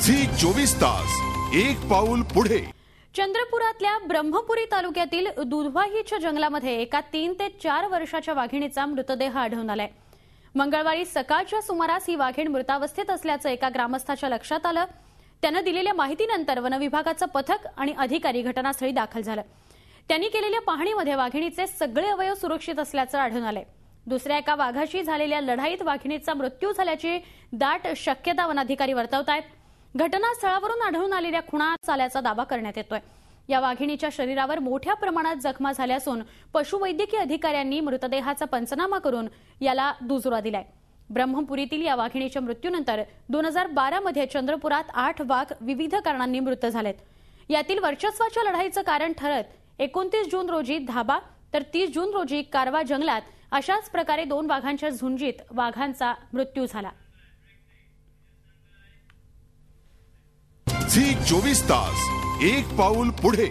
Zee 24 तास एक पाऊल पुढे। चंद्रपुरातल्या ब्रह्मपुरी तालुक्यातील दुधवाहीच्या जंगलामध्ये एका 3 ते 4 वर्षाच्या वाघिणीचा मृतदेह आढळून आलाय। मंगळवारी सकाळच्या सुमारास ही वाघीण मृतावस्थेत असल्याचं एका ग्रामस्थाच्या लक्षात आलं। त्यानं दिलेल्या माहितीनंतर वनविभागाचं पथक आणि अधिकारी घटनास्थळी दाखल झाले। त्यांनी केलेल्या पाहणीमध्ये वाघिणीचे सगळे अवयव सुरक्षित असल्याचं आढळून आलंय। दुसऱ्या एका वाघाशी झालेल्या लढाईत वाघिणीचा मृत्यू झाल्याची दाट शक्यता वनाधिकारी वर्तवतायत। घटनास्थळावरून आढळून आलेल्या खुणा आल्याचा दावा करण्यात येतोय। या वाघिणीच्या शरीरावर मोठ्या प्रमाणात जखमा झाल्या असून पशुवैद्यकीय अधिकाऱ्यांनी मृतदेहाचा पंचनामा करून याला दुजोरा दिलाय। ब्रह्मपुरीतील या वाघिणीच्या मृत्यूनंतर 2012 मध्ये चंद्रपुरात 8 वाघ विविध कारणांनी मृत झालेत। यातील वर्चस्वाच्या लढाईचं कारण ठरत 29 जून रोजी धाबा तर 30 जून रोजी कारवा जंगलात अशाच प्रकारे 2 वाघांच्या झुंजीत वाघांचा मृत्यू झाला। झी 24 तास एक पाऊल पुढे।